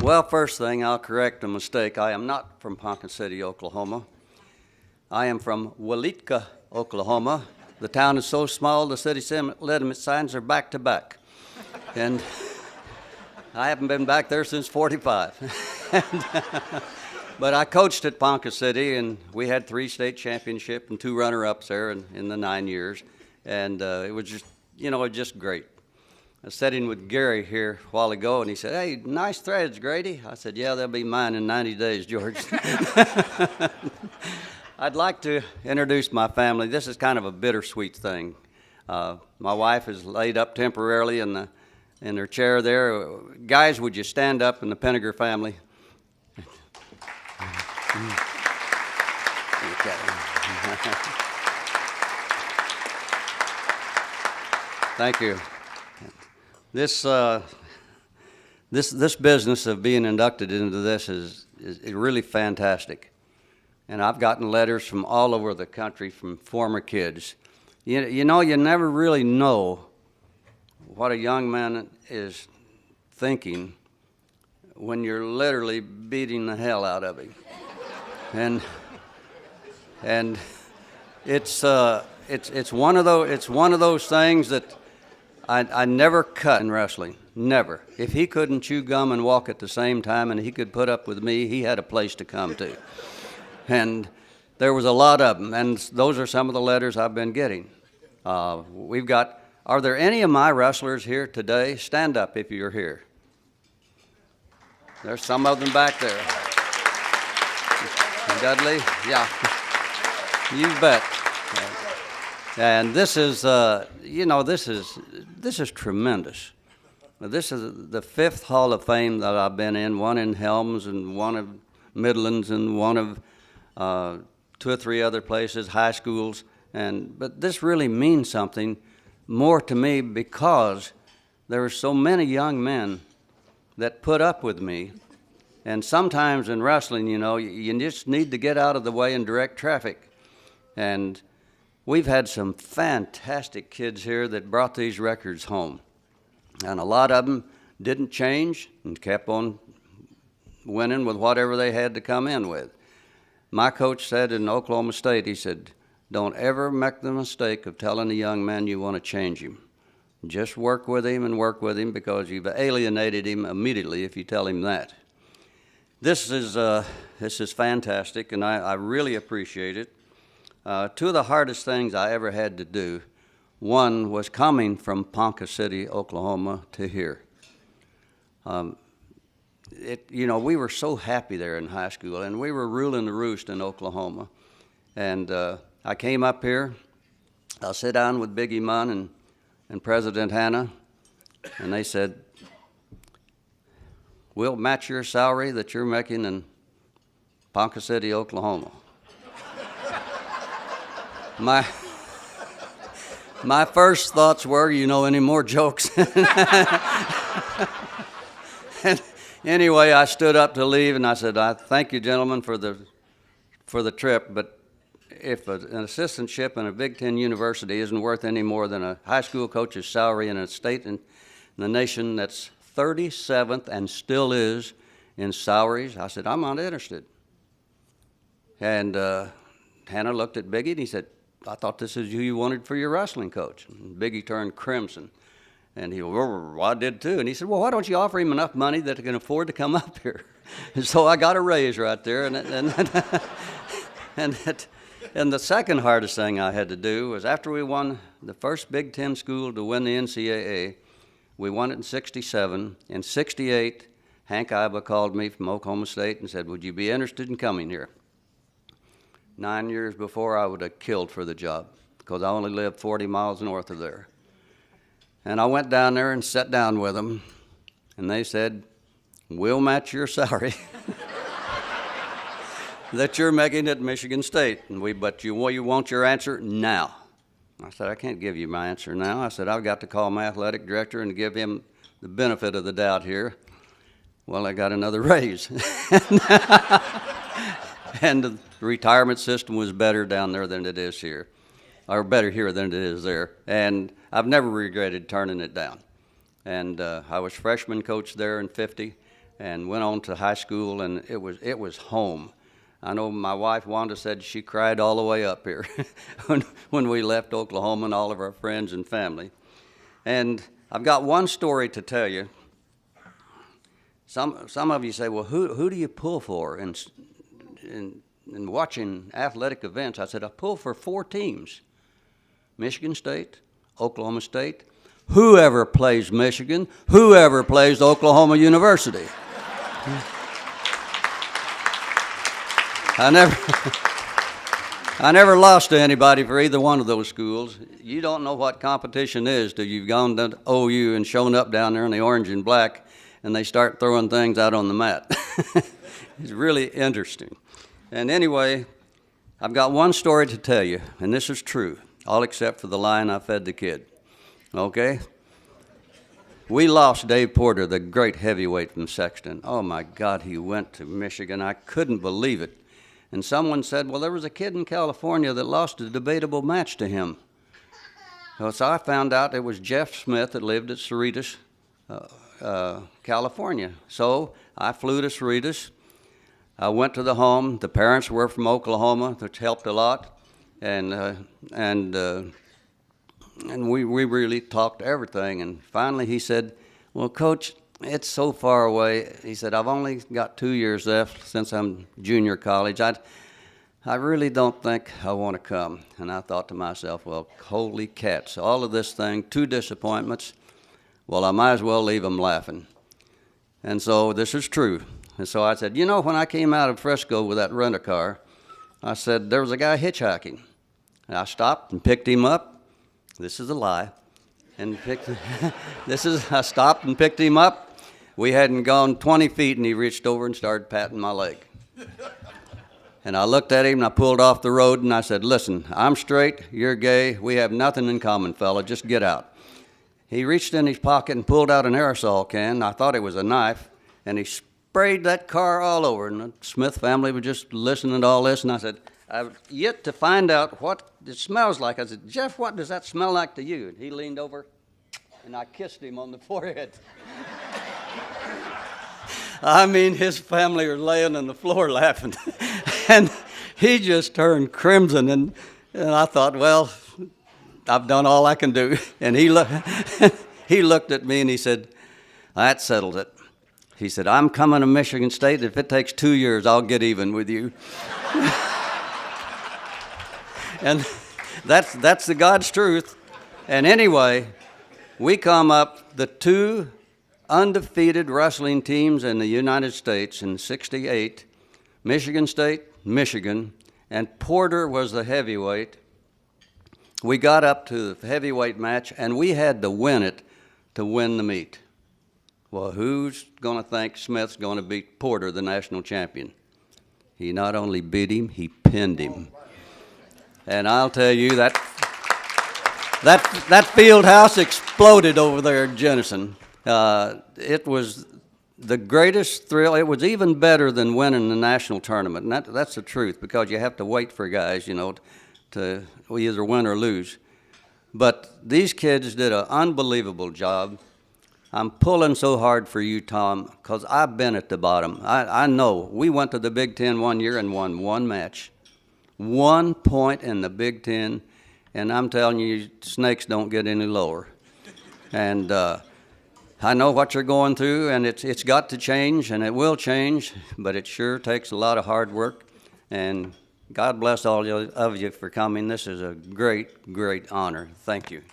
Well, first thing, I'll correct a mistake. I am not from Ponca City, Oklahoma. I am from Waletka, Oklahoma. The town is so small, the city limit signs are back to back. And I haven't been back there since '45. But I coached at Ponca City, and we had 3 state championships and 2 runner-ups there in the 9 years. And it was just, just great. I was sitting with Gary here a while ago, and he said, "Hey, nice threads, Grady." I said, "Yeah, they'll be mine in 90 days, George." I'd like to introduce my family. This is kind of a bittersweet thing. My wife is laid up temporarily in her chair there. Guys, would you stand up in the Peninger family? Thank you. This business of being inducted into this is really fantastic. And I've gotten letters from all over the country from former kids. You never really know what a young man is thinking when you're literally beating the hell out of him. And it's one of those things that I never cut in wrestling, never. If he couldn't chew gum and walk at the same time and he could put up with me, he had a place to come to. And there was a lot of them, and those are some of the letters I've been getting. Are there any of my wrestlers here today? Stand up if you're here. There's some of them back there. Dudley, yeah, you bet. And this is, this is tremendous. This is the 5th Hall of Fame that I've been in, one in Helms and one of Midlands and one of 2 or 3 other places, high schools. But this really means something more to me because there are so many young men that put up with me. And sometimes in wrestling, you just need to get out of the way and direct traffic. And we've had some fantastic kids here that brought these records home. And a lot of them didn't change and kept on winning with whatever they had to come in with. My coach said in Oklahoma State, he said, "Don't ever make the mistake of telling a young man you want to change him. Just work with him and work with him because you've alienated him immediately if you tell him that." This is fantastic, and I really appreciate it. 2 of the hardest things I ever had to do, one was coming from Ponca City, Oklahoma, to here. We were so happy there in high school, and we were ruling the roost in Oklahoma. And I came up here. I'll sit down with Biggie Munn and President Hanna, and they said, "We'll match your salary that you're making in Ponca City, Oklahoma." My first thoughts were, any more jokes? And anyway, I stood up to leave, and I said, "I thank you, gentlemen, for the trip, but if an assistantship in a Big Ten university isn't worth any more than a high school coach's salary in a state in the nation that's 37th and still is in salaries," I said, "I'm not interested." And Hannah looked at Biggie and he said, "I thought this is who you wanted for your wrestling coach." And Biggie turned crimson. And he, "Well, I did too." And he said, "Well, why don't you offer him enough money that he can afford to come up here?" And so I got a raise right there. And the second hardest thing I had to do was after we won the first Big Ten school to win the NCAA, we won it in '67. In '68, Hank Iba called me from Oklahoma State and said, "Would you be interested in coming here?" 9 years before, I would have killed for the job because I only lived 40 miles north of there. And I went down there and sat down with them, and they said, "We'll match your salary that you're making at Michigan State, but you want your answer now." I said, "I can't give you my answer now." I said, "I've got to call my athletic director and give him the benefit of the doubt here." Well, I got another raise. And the retirement system was better down there than it is here, or better here than it is there. And I've never regretted turning it down. And I was freshman coach there in '50. and went on to high school, and it was home. I know my wife Wanda said she cried all the way up here when we left Oklahoma and all of our friends and family. And I've got one story to tell you. Some of you say, well, who do you pull for in watching athletic events? I said, I pull for 4 teams: Michigan State, Oklahoma State, whoever plays Michigan, whoever plays Oklahoma University. I never lost to anybody for either one of those schools. You don't know what competition is till you've gone to OU and shown up down there in the orange and black, and they start throwing things out on the mat. It's really interesting. And anyway, I've got one story to tell you, and this is true, all except for the line I fed the kid. Okay? We lost Dave Porter, the great heavyweight from Sexton. Oh my God, he went to Michigan. I couldn't believe it. And someone said, well, there was a kid in California that lost a debatable match to him. So I found out it was Jeff Smith that lived at Cerritos, California. So I flew to Cerritos. I went to the home. The parents were from Oklahoma, which helped a lot. And we really talked everything. And finally he said, well, Coach, it's so far away. He said, I've only got 2 years left since I'm junior college. I really don't think I want to come. And I thought to myself, well, holy cats, all of this thing, 2 disappointments, well, I might as well leave them laughing. And so this is true. And so I said, you know, when I came out of Frisco with that rent-a-car, I said, there was a guy hitchhiking. And I stopped and picked him up. This is a lie. And I stopped and picked him up. We hadn't gone 20 feet, and he reached over and started patting my leg. And I looked at him, and I pulled off the road, and I said, listen, I'm straight, you're gay, we have nothing in common, fella, just get out. He reached in his pocket and pulled out an aerosol can. I thought it was a knife, and he sprayed that car all over. And the Smith family was just listening to all this, and I said, I've yet to find out what it smells like. I said, Jeff, what does that smell like to you? And he leaned over, and I kissed him on the forehead. I mean, his family were laying on the floor laughing. And he just turned crimson, and I thought, well, I've done all I can do. And he looked at me, and he said, that settles it. He said, I'm coming to Michigan State. If it takes 2 years, I'll get even with you. And that's the God's truth. And anyway, we come up, the 2 undefeated wrestling teams in the United States in '68, Michigan State, Michigan, and Porter was the heavyweight. We got up to the heavyweight match, and we had to win it to win the meet. Well, who's going to think Smith's going to beat Porter, the national champion? He not only beat him, he pinned him. And I'll tell you, that field house exploded over there at Jenison. It was the greatest thrill. It was even better than winning the national tournament, and that's the truth, because you have to wait for guys, you know, to either win or lose. But these kids did an unbelievable job. I'm pulling so hard for you, Tom, because I've been at the bottom. I know. We went to the Big Ten one year and won 1 match. 1 point in the Big Ten, and I'm telling you, snakes don't get any lower. And I know what you're going through, and it's got to change, and it will change, but it sure takes a lot of hard work. And God bless all of you for coming. This is a great, great honor. Thank you.